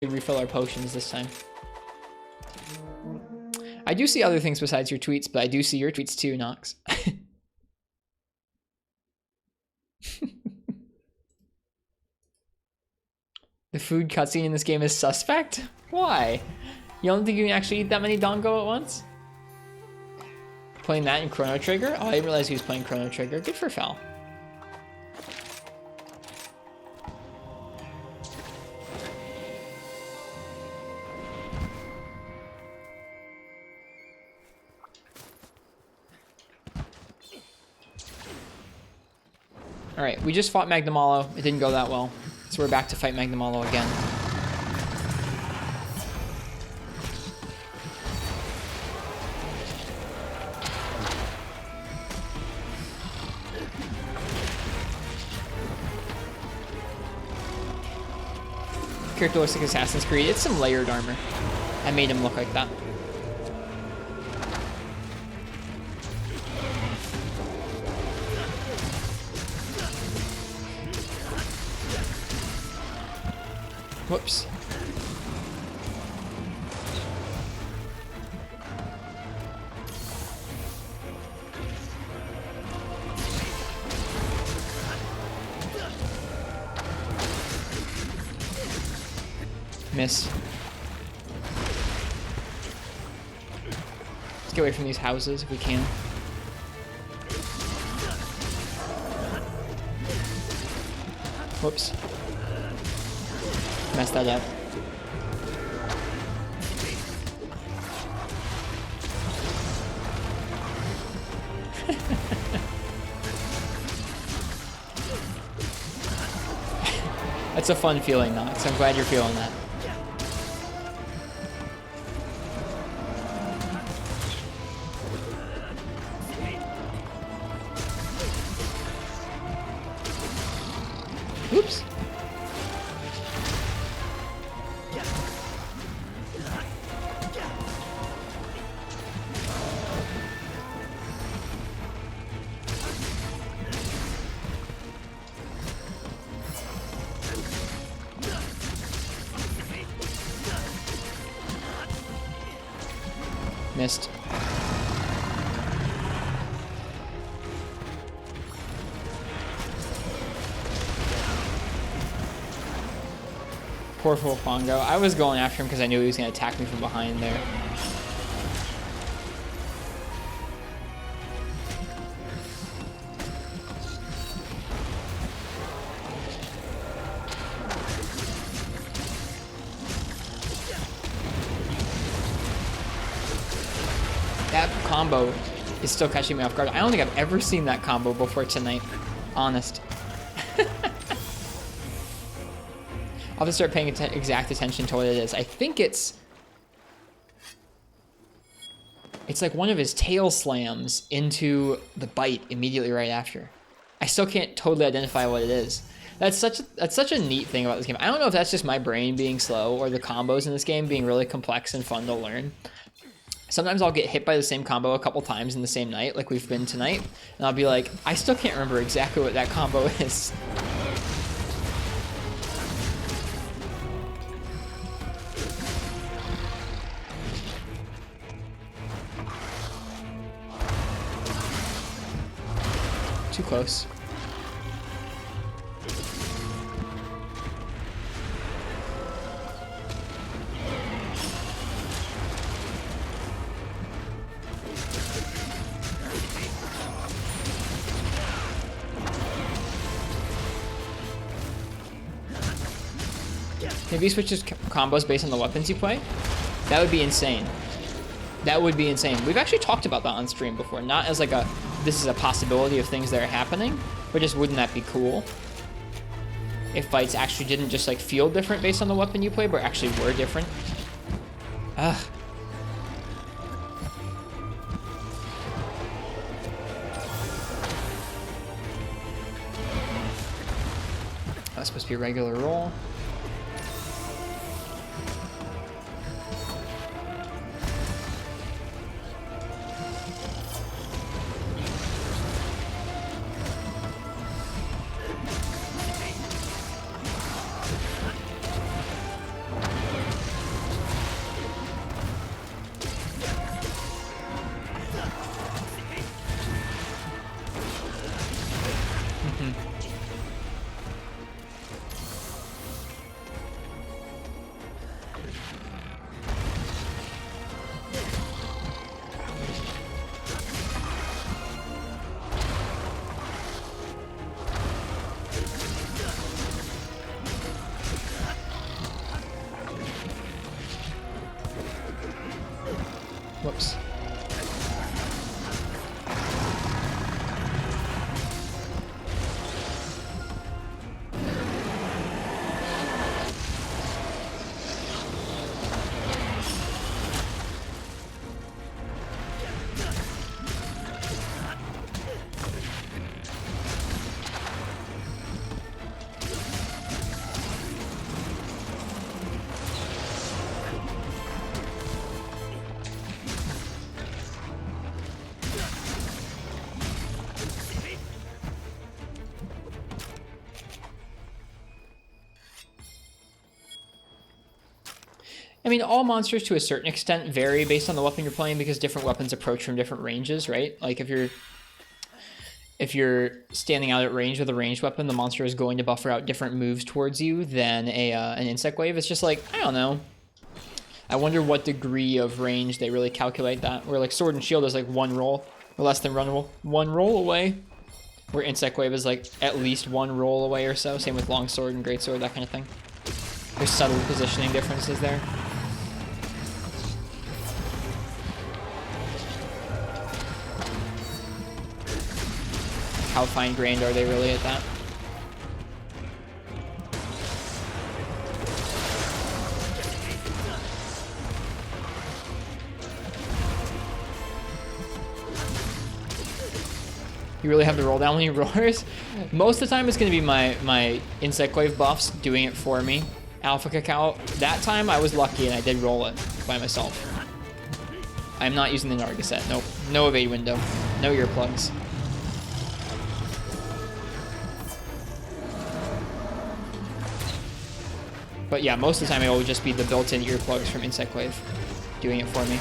refill our potions this time. I do see other things besides your tweets, but I do see your tweets too, Nox. The food cutscene in this game is suspect? Why? You don't think you can actually eat that many Dongo at once? Playing that in Chrono Trigger? Oh, I didn't realize he was playing Chrono Trigger. Good for Fel. Alright, we just fought Magnamalo. It didn't go that well. So we're back to fight Magnamalo again. Character looks like Assassin's Creed. It's some layered armor. I made him look like that. Whoops. Miss. Let's get away from these houses if we can. Whoops. Messed that up. That's a fun feeling, Nox. I'm glad you're feeling that. Oops. Missed. Poor Full Pongo. I was going after him because I knew he was going to attack me from behind there. That combo is still catching me off guard. I don't think I've ever seen that combo before tonight. Honest. I'll have to start paying exact attention to what it is. I think it's like one of his tail slams into the bite immediately right after. I still can't totally identify what it is. That's such a neat thing about this game. I don't know if that's just my brain being slow or the combos in this game being really complex and fun to learn. Sometimes I'll get hit by the same combo a couple times in the same night, like we've been tonight, and I'll be like, I still can't remember exactly what that combo is. Too close. Maybe he switches combos based on the weapons you play? That would be insane. That would be insane. We've actually talked about that on stream before. Not as like a, this is a possibility of things that are happening, but just wouldn't that be cool? If fights actually didn't just like feel different based on the weapon you play, but actually were different. Ugh. That's supposed to be a regular roll. Whoops. I mean, all monsters to a certain extent vary based on the weapon you're playing because different weapons approach from different ranges, right? Like if you're standing out at range with a ranged weapon, the monster is going to buffer out different moves towards you than an Insect Glaive. It's just like, I don't know. I wonder what degree of range they really calculate that. Where like Sword and Shield is like one roll, or less than one roll away. Where Insect Glaive is like at least one roll away or so. Same with Longsword and Greatsword, that kind of thing. There's subtle positioning differences there. How fine-grained are they really at that? You really have to roll down when he roars? Most of the time it's going to be my Insect Glaive buffs doing it for me. Alpha Cacao, that time I was lucky and I did roll it by myself. I'm not using the Narga set. Nope. No evade window. No earplugs. But yeah, most of the time it will just be the built-in earplugs from Insect Glaive doing it for me.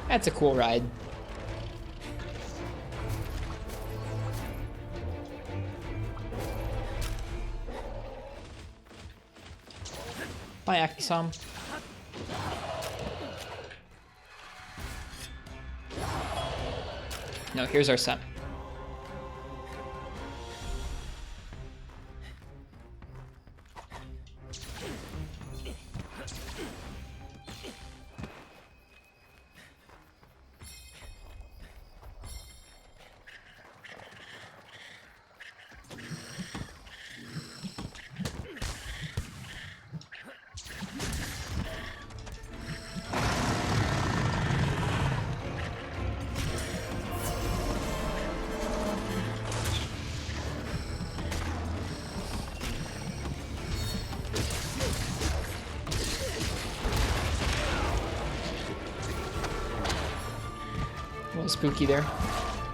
That's a cool ride. Bye, Akisam. No, here's our set. A little spooky there.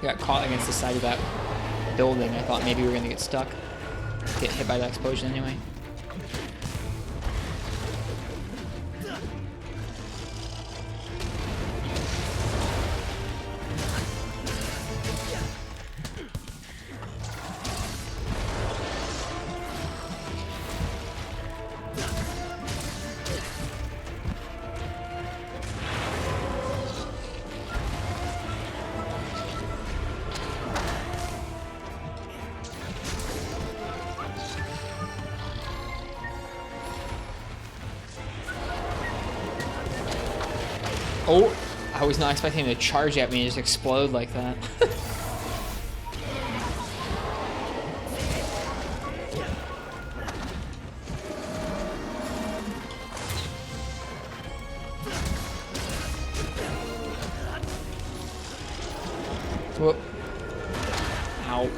We got caught against the side of that building. I thought maybe we were gonna get stuck. Get hit by that explosion anyway. Oh, I was not expecting him to charge at me and just explode like that. Whoop. Ow.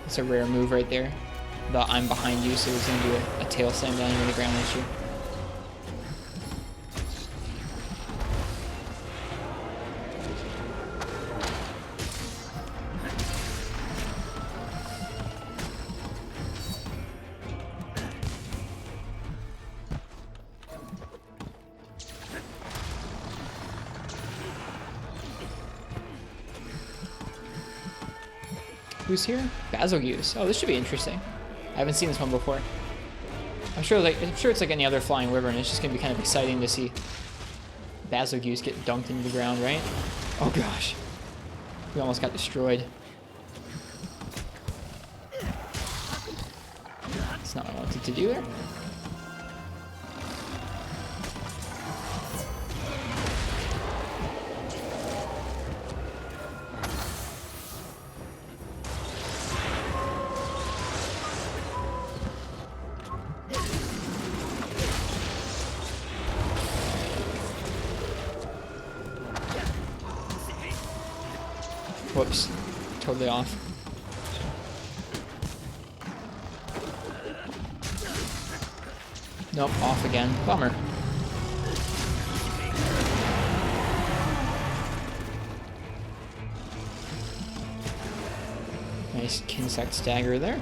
It's a rare move right there. The I'm behind you, so he's gonna do a tail slam down into the ground with you. Who's here? Basilgeuse. Oh, this should be interesting. I haven't seen this one before. I'm sure it's like any other flying wyvern. It's just gonna be kind of exciting to see Basilgeuse get dunked into the ground, right? Oh gosh, we almost got destroyed. That's not what I wanted to do there. Whoops, totally off. Nope, off again. Bummer. Nice Insect stagger there.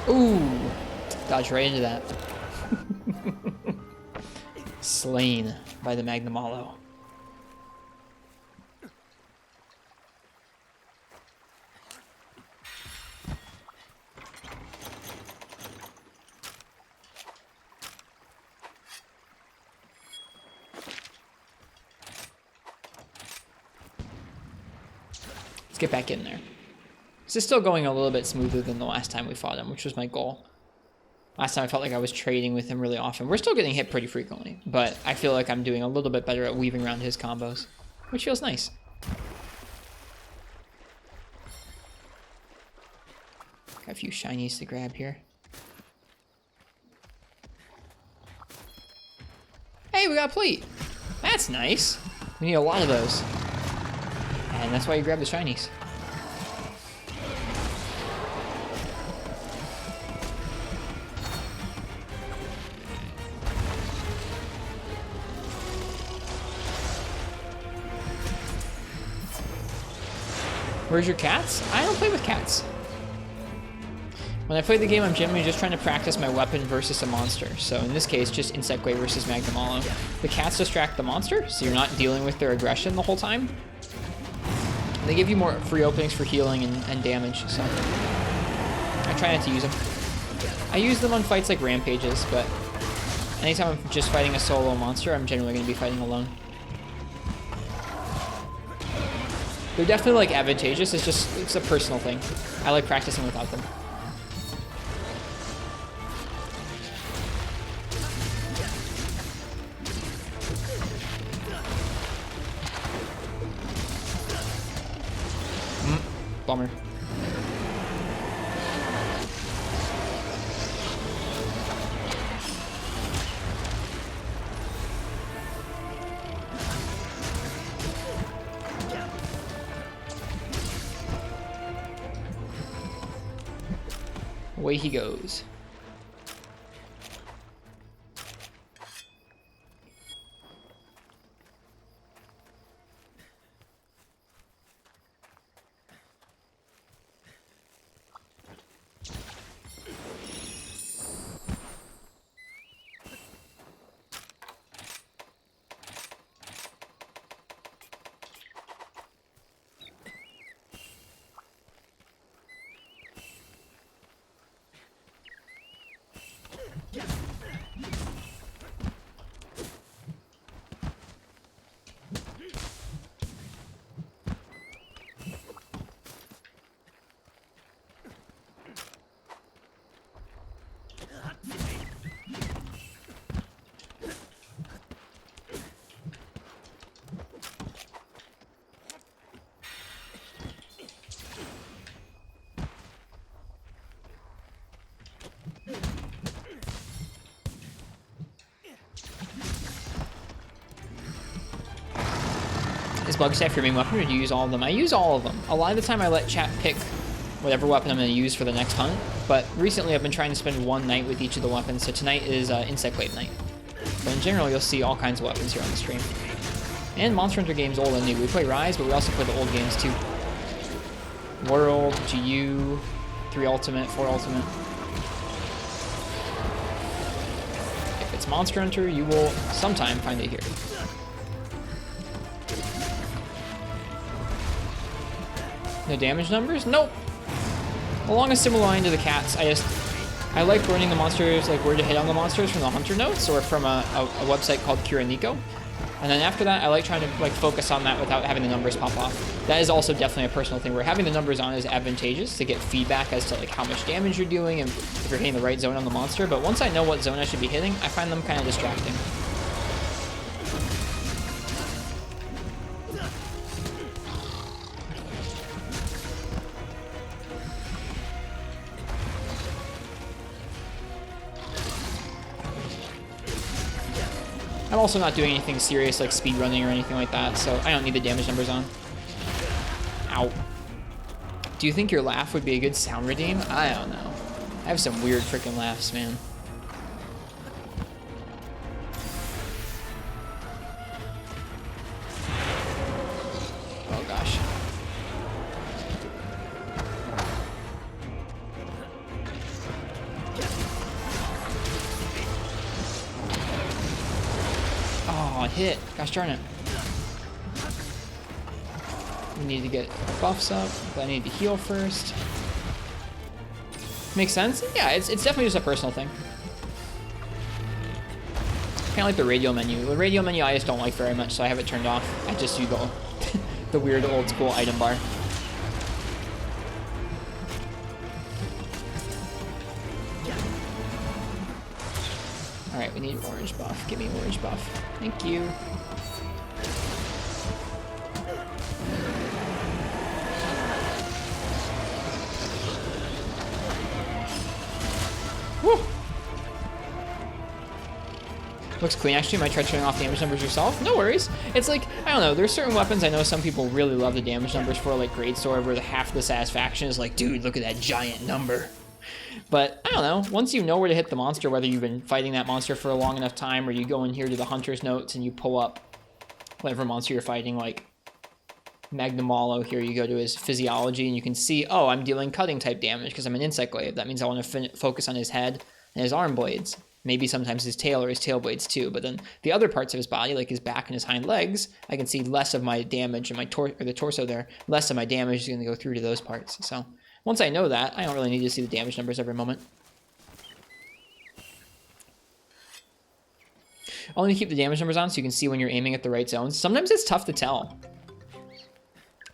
Ooh, dodged right into that. Slain by the Magnamalo. Let's get back in there. This is still going a little bit smoother than the last time we fought him, which was my goal. Last time I felt like I was trading with him really often. We're still getting hit pretty frequently, but I feel like I'm doing a little bit better at weaving around his combos, which feels nice. Got a few shinies to grab here. Hey, we got a plate. That's nice. We need a lot of those. And that's why you grab the shinies. Where's your cats? I don't play with cats. When I play the game, I'm generally just trying to practice my weapon versus a monster. So in this case, just Insect Glaive versus Magnamalo. The cats distract the monster, so you're not dealing with their aggression the whole time. And they give you more free openings for healing and damage, so I try not to use them. I use them on fights like Rampages, but anytime I'm just fighting a solo monster, I'm generally going to be fighting alone. They're definitely like advantageous, it's a personal thing. I like practicing without them. Bummer. Away he goes. Is bug staff your main weapon, or do you use all of them? I use all of them. A lot of the time I let chat pick whatever weapon I'm going to use for the next hunt, but recently I've been trying to spend one night with each of the weapons, so tonight is Insect Glaive night. But in general, you'll see all kinds of weapons here on the stream. And Monster Hunter games, old and new. We play Rise, but we also play the old games too. World, GU, 3 Ultimate, 4 Ultimate. If it's Monster Hunter, you will sometime find it here. No damage numbers? Nope. Along a similar line to the cats, I like learning the monsters, like where to hit on the monsters from the hunter notes or from a website called Kiraniko. And then after that, I like trying to like focus on that without having the numbers pop off. That is also definitely a personal thing where having the numbers on is advantageous to get feedback as to like how much damage you're doing and if you're hitting the right zone on the monster. But once I know what zone I should be hitting, I find them kind of distracting. I'm also not doing anything serious like speed running or anything like that, so I don't need the damage numbers on. Ow. Do you think your laugh would be a good sound redeem? I don't know. I have some weird freaking laughs, man. Oh gosh. Oh, hit. Gosh darn it. We need to get buffs up, but I need to heal first. Makes sense? Yeah, it's definitely just a personal thing. Kind of like the radial menu. The radial menu I just don't like very much, so I have it turned off. I just do the weird old school item bar. Alright, we need orange buff. Give me orange buff. Thank you. Woo! Looks clean. Actually, you might try turning off damage numbers yourself. No worries. It's like, I don't know, there's certain weapons I know some people really love the damage numbers for, like Great Sword, where half the satisfaction is like, dude, look at that giant number. But, I don't know, once you know where to hit the monster, whether you've been fighting that monster for a long enough time, or you go in here to the hunter's notes and you pull up whatever monster you're fighting, like Magnamalo, here you go to his physiology, and you can see, oh, I'm dealing cutting type damage because I'm an Insect Glaive. That means I want to focus on his head and his arm blades. Maybe sometimes his tail or his tail blades too, but then the other parts of his body, like his back and his hind legs, I can see less of my damage, and the torso there, less of my damage is going to go through to those parts. So once I know that, I don't really need to see the damage numbers every moment. I'll only keep the damage numbers on so you can see when you're aiming at the right zones. Sometimes it's tough to tell.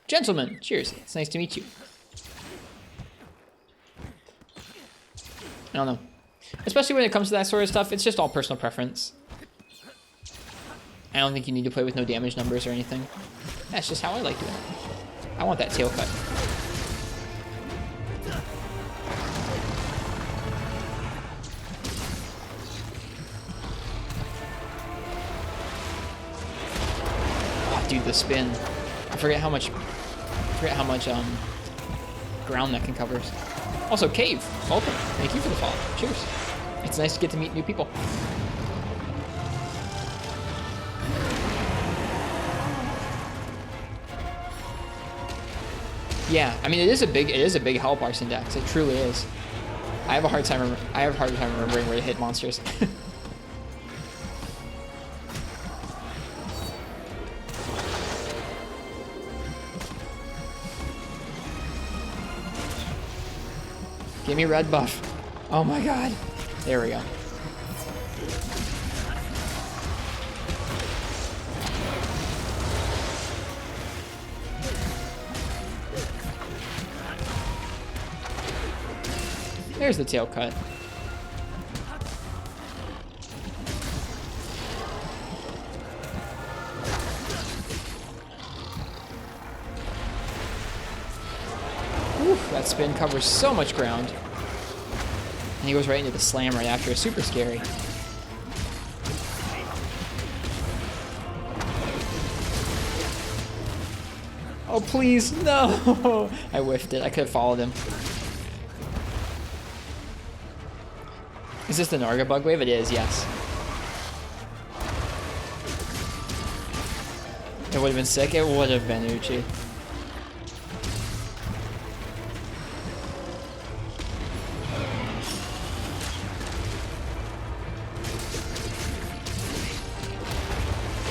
Gentlemen, cheers. It's nice to meet you. I don't know. Especially when it comes to that sort of stuff, it's just all personal preference. I don't think you need to play with no damage numbers or anything. That's just how I like it. I want that tail cut. Oh, dude, the spin. I forget how much ground that can cover. Also, Cave, welcome. Thank you for the follow. Cheers. It's nice to get to meet new people. Yeah, I mean it is a big health bar index. It truly is. I have a hard time remembering where to hit monsters. Give me red buff. Oh my god. There we go. There's the tail cut. Oof, that spin covers so much ground. And he goes right into the slam right after. It's super scary. Oh, please, no! I whiffed it. I could have followed him. Is this the Narga bug wave? It is, yes. It would have been sick. It would have been Uchi.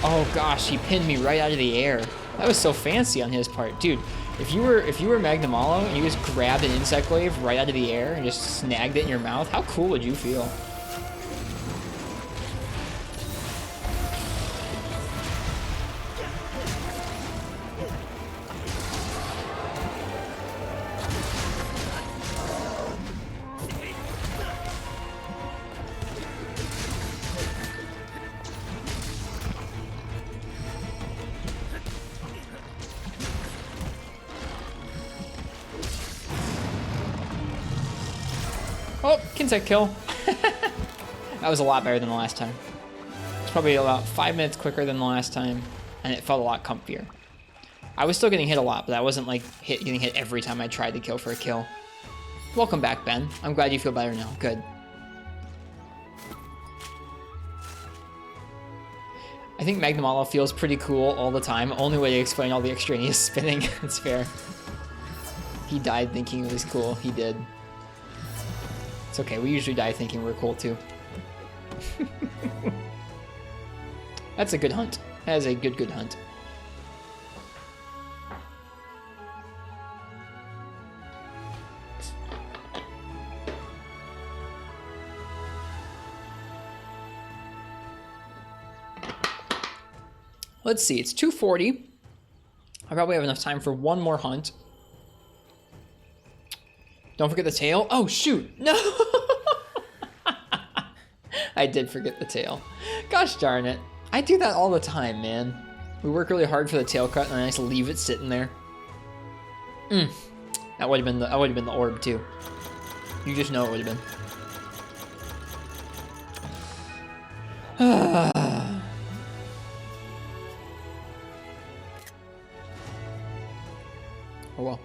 Oh gosh, he pinned me right out of the air. That was so fancy on his part, dude. If you were Magnamalo and you just grabbed an Insect Glaive right out of the air and just snagged it in your mouth, how cool would you feel? Oh, Insect kill. That was a lot better than the last time. It's probably about 5 minutes quicker than the last time, and it felt a lot comfier. I was still getting hit a lot, but I wasn't like getting hit every time I tried to kill for a kill. Welcome back, Ben. I'm glad you feel better now. Good. I think Magnamalo feels pretty cool all the time. Only way to explain all the extraneous spinning. It's fair. He died thinking it was cool. He did. It's okay, we usually die thinking we're cool too. That's a good hunt. That is a good hunt. Let's see, it's 2:40. I probably have enough time for one more hunt. Don't forget the tail. Oh, shoot. No. I did forget the tail. Gosh darn it. I do that all the time, man. We work really hard for the tail cut and I just leave it sitting there. That would have been the orb too. You just know it would have been. Oh well.